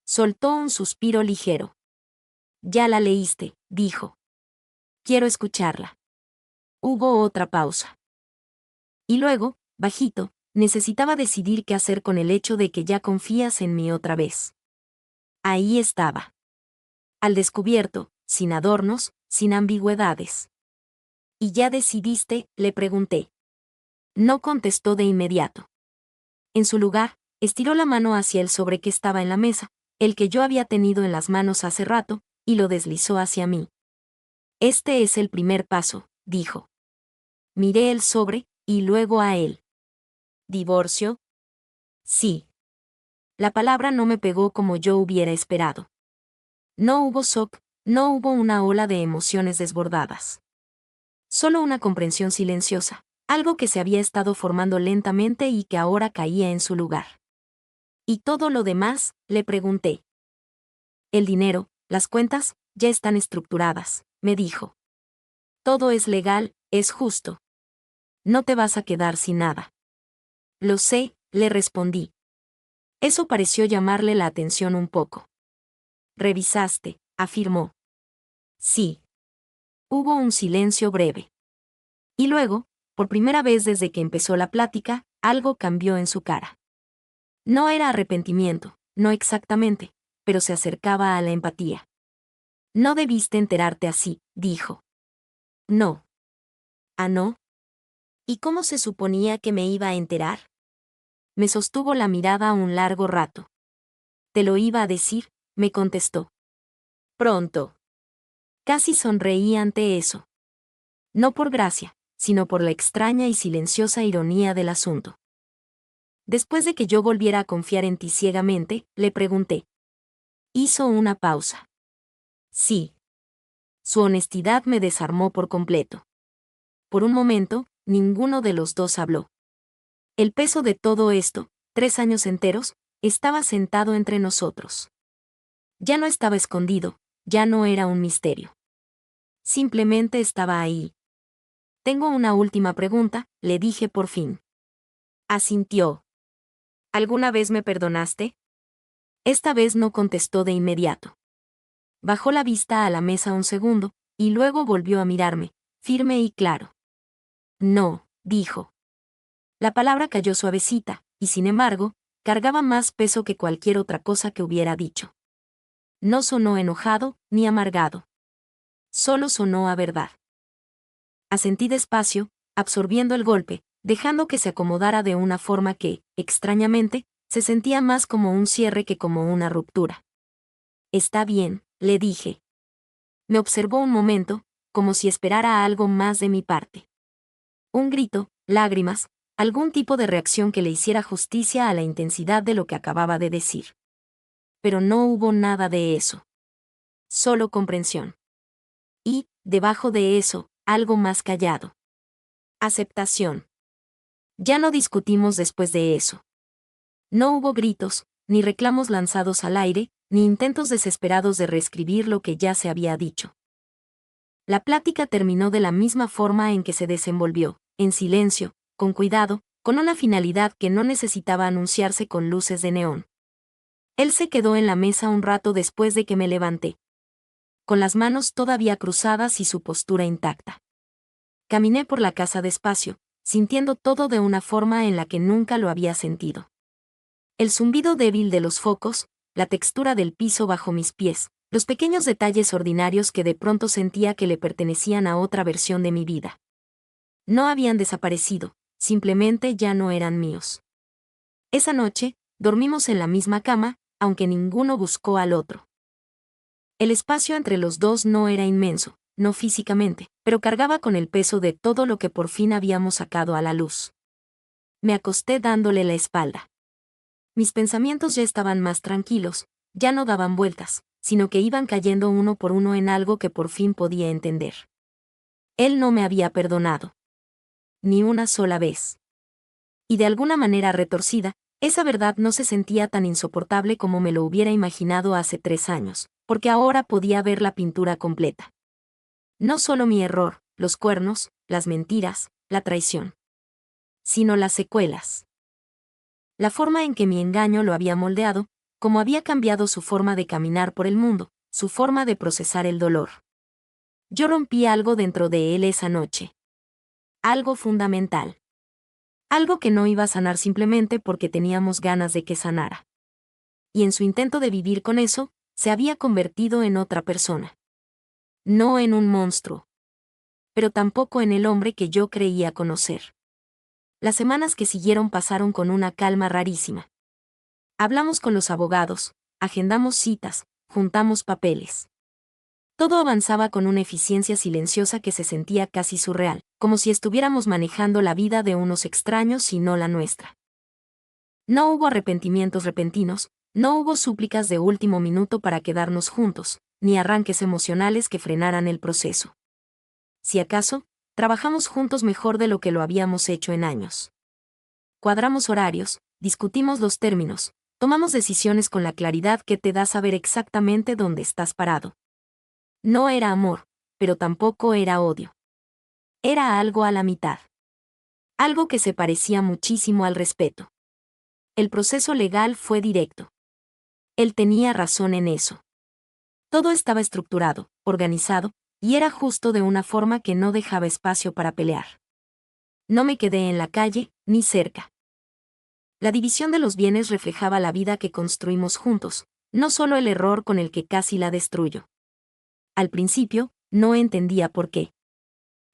Soltó un suspiro ligero. Ya la leíste, dijo. Quiero escucharla. Hubo otra pausa. Y luego, bajito, necesitaba decidir qué hacer con el hecho de que ya confías en mí otra vez. Ahí estaba. Al descubierto, sin adornos, sin ambigüedades. ¿Y ya decidiste?, le pregunté. No contestó de inmediato. En su lugar, estiró la mano hacia el sobre que estaba en la mesa, el que yo había tenido en las manos hace rato, y lo deslizó hacia mí. Este es el primer paso, dijo. Miré el sobre, y luego a él. ¿Divorcio? Sí. La palabra no me pegó como yo hubiera esperado. No hubo shock, no hubo una ola de emociones desbordadas. Solo una comprensión silenciosa, algo que se había estado formando lentamente y que ahora caía en su lugar. ¿Y todo lo demás?, le pregunté. El dinero, las cuentas, ya están estructuradas, me dijo. Todo es legal, es justo. No te vas a quedar sin nada. Lo sé, le respondí. Eso pareció llamarle la atención un poco. Revisaste, afirmó. Sí. Hubo un silencio breve. Y luego, por primera vez desde que empezó la plática, algo cambió en su cara. No era arrepentimiento, no exactamente, pero se acercaba a la empatía. No debiste enterarte así, dijo. No. ¿Ah, no? ¿Y cómo se suponía que me iba a enterar? Me sostuvo la mirada un largo rato. Te lo iba a decir, me contestó. Pronto. Casi sonreí ante eso. No por gracia, sino por la extraña y silenciosa ironía del asunto. Después de que yo volviera a confiar en ti ciegamente, le pregunté. Hizo una pausa. Sí. Su honestidad me desarmó por completo. Por un momento, ninguno de los dos habló. El peso de todo esto, 3 años enteros, estaba sentado entre nosotros. Ya no estaba escondido, ya no era un misterio. Simplemente estaba ahí. Tengo una última pregunta, le dije por fin. Asintió. ¿Alguna vez me perdonaste? Esta vez no contestó de inmediato. Bajó la vista a la mesa un segundo, y luego volvió a mirarme, firme y claro. No, dijo. La palabra cayó suavecita, y sin embargo, cargaba más peso que cualquier otra cosa que hubiera dicho. No sonó enojado, ni amargado. Solo sonó a verdad. Asentí despacio, absorbiendo el golpe, dejando que se acomodara de una forma que, extrañamente, se sentía más como un cierre que como una ruptura. Está bien, le dije. Me observó un momento, como si esperara algo más de mi parte. Un grito, lágrimas, algún tipo de reacción que le hiciera justicia a la intensidad de lo que acababa de decir. Pero no hubo nada de eso. Solo comprensión. Y, debajo de eso, algo más callado. Aceptación. Ya no discutimos después de eso. No hubo gritos, ni reclamos lanzados al aire, ni intentos desesperados de reescribir lo que ya se había dicho. La plática terminó de la misma forma en que se desenvolvió, en silencio, con cuidado, con una finalidad que no necesitaba anunciarse con luces de neón. Él se quedó en la mesa un rato después de que me levanté, con las manos todavía cruzadas y su postura intacta. Caminé por la casa despacio, sintiendo todo de una forma en la que nunca lo había sentido. El zumbido débil de los focos, la textura del piso bajo mis pies, los pequeños detalles ordinarios que de pronto sentía que le pertenecían a otra versión de mi vida. No habían desaparecido, simplemente ya no eran míos. Esa noche, dormimos en la misma cama, aunque ninguno buscó al otro. El espacio entre los dos no era inmenso, no físicamente, pero cargaba con el peso de todo lo que por fin habíamos sacado a la luz. Me acosté dándole la espalda. Mis pensamientos ya estaban más tranquilos, ya no daban vueltas, sino que iban cayendo uno por uno en algo que por fin podía entender. Él no me había perdonado. Ni una sola vez. Y de alguna manera retorcida, esa verdad no se sentía tan insoportable como me lo hubiera imaginado hace 3 años, porque ahora podía ver la pintura completa. No solo mi error, los cuernos, las mentiras, la traición, sino las secuelas. La forma en que mi engaño lo había moldeado, como había cambiado su forma de caminar por el mundo, su forma de procesar el dolor. Yo rompí algo dentro de él esa noche. Algo fundamental. Algo que no iba a sanar simplemente porque teníamos ganas de que sanara. Y en su intento de vivir con eso, se había convertido en otra persona. No en un monstruo. Pero tampoco en el hombre que yo creía conocer. Las semanas que siguieron pasaron con una calma rarísima. Hablamos con los abogados, agendamos citas, juntamos papeles. Todo avanzaba con una eficiencia silenciosa que se sentía casi surreal, como si estuviéramos manejando la vida de unos extraños y no la nuestra. No hubo arrepentimientos repentinos, no hubo súplicas de último minuto para quedarnos juntos, ni arranques emocionales que frenaran el proceso. Si acaso, trabajamos juntos mejor de lo que lo habíamos hecho en años. Cuadramos horarios, discutimos los términos, tomamos decisiones con la claridad que te da saber exactamente dónde estás parado. No era amor, pero tampoco era odio. Era algo a la mitad. Algo que se parecía muchísimo al respeto. El proceso legal fue directo. Él tenía razón en eso. Todo estaba estructurado, organizado, y era justo de una forma que no dejaba espacio para pelear. No me quedé en la calle, ni cerca. La división de los bienes reflejaba la vida que construimos juntos, no solo el error con el que casi la destruyo. Al principio, no entendía por qué.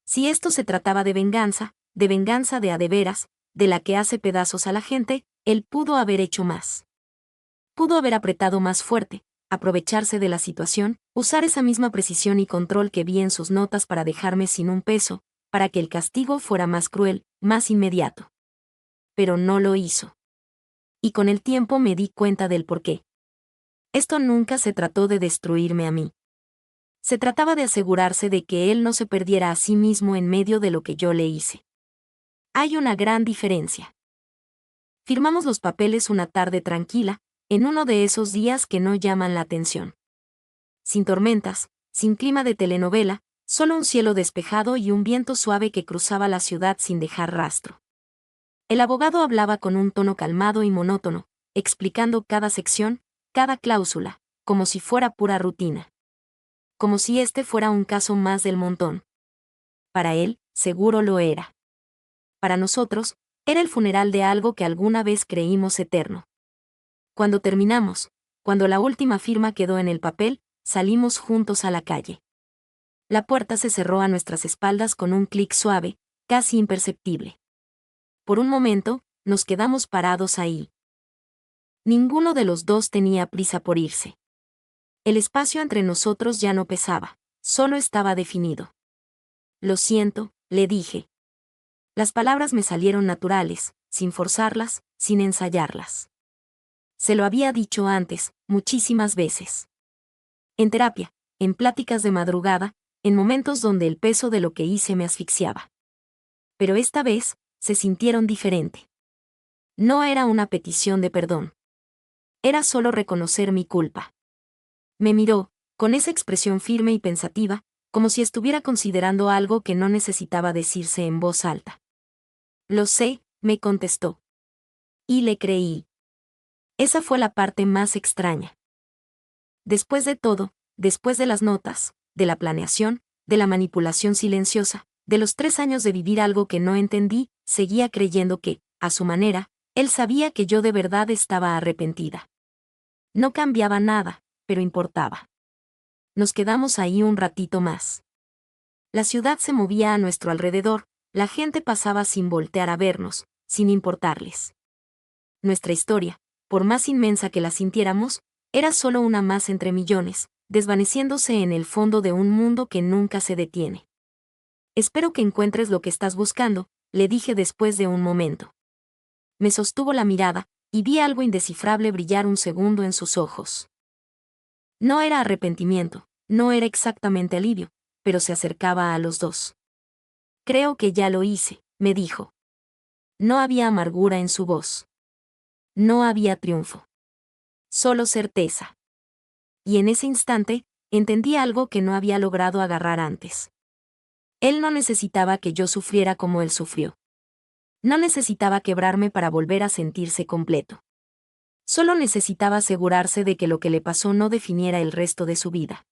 Si esto se trataba de venganza de a de veras, de la que hace pedazos a la gente, él pudo haber hecho más. Pudo haber apretado más fuerte, aprovecharse de la situación, usar esa misma precisión y control que vi en sus notas para dejarme sin un peso, para que el castigo fuera más cruel, más inmediato. Pero no lo hizo. Y con el tiempo me di cuenta del porqué. Esto nunca se trató de destruirme a mí. Se trataba de asegurarse de que él no se perdiera a sí mismo en medio de lo que yo le hice. Hay una gran diferencia. Firmamos los papeles una tarde tranquila, en uno de esos días que no llaman la atención. Sin tormentas, sin clima de telenovela, solo un cielo despejado y un viento suave que cruzaba la ciudad sin dejar rastro. El abogado hablaba con un tono calmado y monótono, explicando cada sección, cada cláusula, como si fuera pura rutina. Como si este fuera un caso más del montón. Para él, seguro lo era. Para nosotros, era el funeral de algo que alguna vez creímos eterno. Cuando terminamos, cuando la última firma quedó en el papel, salimos juntos a la calle. La puerta se cerró a nuestras espaldas con un clic suave, casi imperceptible. Por un momento, nos quedamos parados ahí. Ninguno de los dos tenía prisa por irse. El espacio entre nosotros ya no pesaba, solo estaba definido. Lo siento, le dije. Las palabras me salieron naturales, sin forzarlas, sin ensayarlas. Se lo había dicho antes, muchísimas veces. En terapia, en pláticas de madrugada, en momentos donde el peso de lo que hice me asfixiaba. Pero esta vez, se sintieron diferente. No era una petición de perdón. Era solo reconocer mi culpa. Me miró, con esa expresión firme y pensativa, como si estuviera considerando algo que no necesitaba decirse en voz alta. Lo sé, me contestó. Y le creí. Esa fue la parte más extraña. Después de todo, después de las notas, de la planeación, de la manipulación silenciosa, de los 3 años de vivir algo que no entendí, seguía creyendo que, a su manera, él sabía que yo de verdad estaba arrepentida. No cambiaba nada, pero importaba. Nos quedamos ahí un ratito más. La ciudad se movía a nuestro alrededor, la gente pasaba sin voltear a vernos, sin importarles. Nuestra historia, por más inmensa que la sintiéramos, era solo una más entre millones, desvaneciéndose en el fondo de un mundo que nunca se detiene. Espero que encuentres lo que estás buscando, le dije después de un momento. Me sostuvo la mirada, y vi algo indescifrable brillar un segundo en sus ojos. No era arrepentimiento, no era exactamente alivio, pero se acercaba a los dos. Creo que ya lo hice, me dijo. No había amargura en su voz. No había triunfo. Solo certeza. Y en ese instante, entendí algo que no había logrado agarrar antes. Él no necesitaba que yo sufriera como él sufrió. No necesitaba quebrarme para volver a sentirse completo. Solo necesitaba asegurarse de que lo que le pasó no definiera el resto de su vida.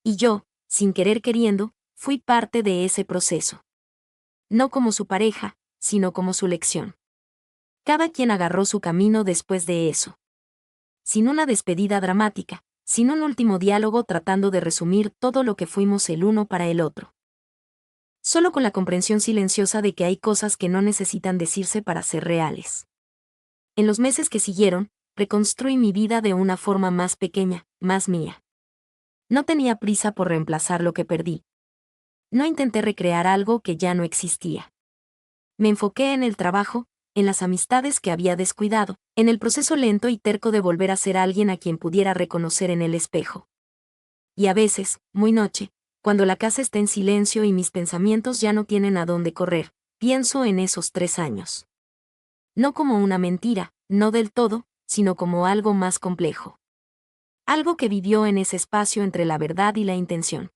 Y yo, sin querer queriendo, fui parte de ese proceso. No como su pareja, sino como su lección. Cada quien agarró su camino después de eso. Sin una despedida dramática, sin un último diálogo tratando de resumir todo lo que fuimos el uno para el otro. Solo con la comprensión silenciosa de que hay cosas que no necesitan decirse para ser reales. En los meses que siguieron, reconstruí mi vida de una forma más pequeña, más mía. No tenía prisa por reemplazar lo que perdí. No intenté recrear algo que ya no existía. Me enfoqué en el trabajo, en las amistades que había descuidado, en el proceso lento y terco de volver a ser alguien a quien pudiera reconocer en el espejo. Y a veces, muy noche, cuando la casa está en silencio y mis pensamientos ya no tienen a dónde correr, pienso en esos 3 años. No como una mentira, no del todo, sino como algo más complejo. Algo que vivió en ese espacio entre la verdad y la intención.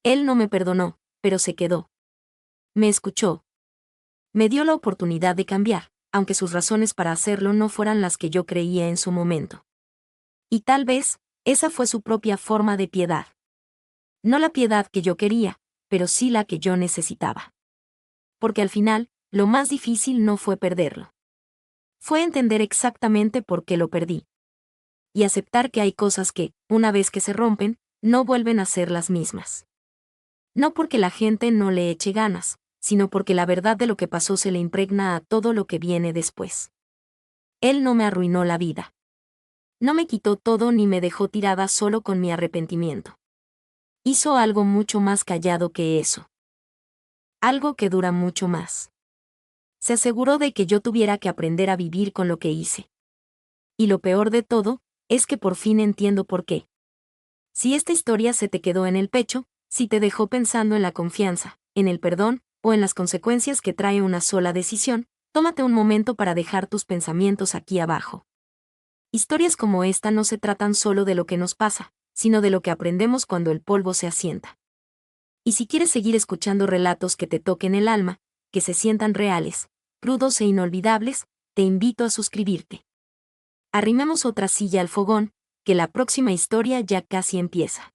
Él no me perdonó, pero se quedó. Me escuchó. Me dio la oportunidad de cambiar, aunque sus razones para hacerlo no fueran las que yo creía en su momento. Y tal vez, esa fue su propia forma de piedad. No la piedad que yo quería, pero sí la que yo necesitaba. Porque al final, lo más difícil no fue perderlo. Fue entender exactamente por qué lo perdí. Y aceptar que hay cosas que, una vez que se rompen, no vuelven a ser las mismas. No porque la gente no le eche ganas, sino porque la verdad de lo que pasó se le impregna a todo lo que viene después. Él no me arruinó la vida. No me quitó todo ni me dejó tirada solo con mi arrepentimiento. Hizo algo mucho más callado que eso. Algo que dura mucho más. Se aseguró de que yo tuviera que aprender a vivir con lo que hice. Y lo peor de todo, es que por fin entiendo por qué. Si esta historia se te quedó en el pecho, si te dejó pensando en la confianza, en el perdón, o en las consecuencias que trae una sola decisión, tómate un momento para dejar tus pensamientos aquí abajo. Historias como esta no se tratan solo de lo que nos pasa, sino de lo que aprendemos cuando el polvo se asienta. Y si quieres seguir escuchando relatos que te toquen el alma, que se sientan reales, crudos e inolvidables, te invito a suscribirte. Arrimemos otra silla al fogón, que la próxima historia ya casi empieza.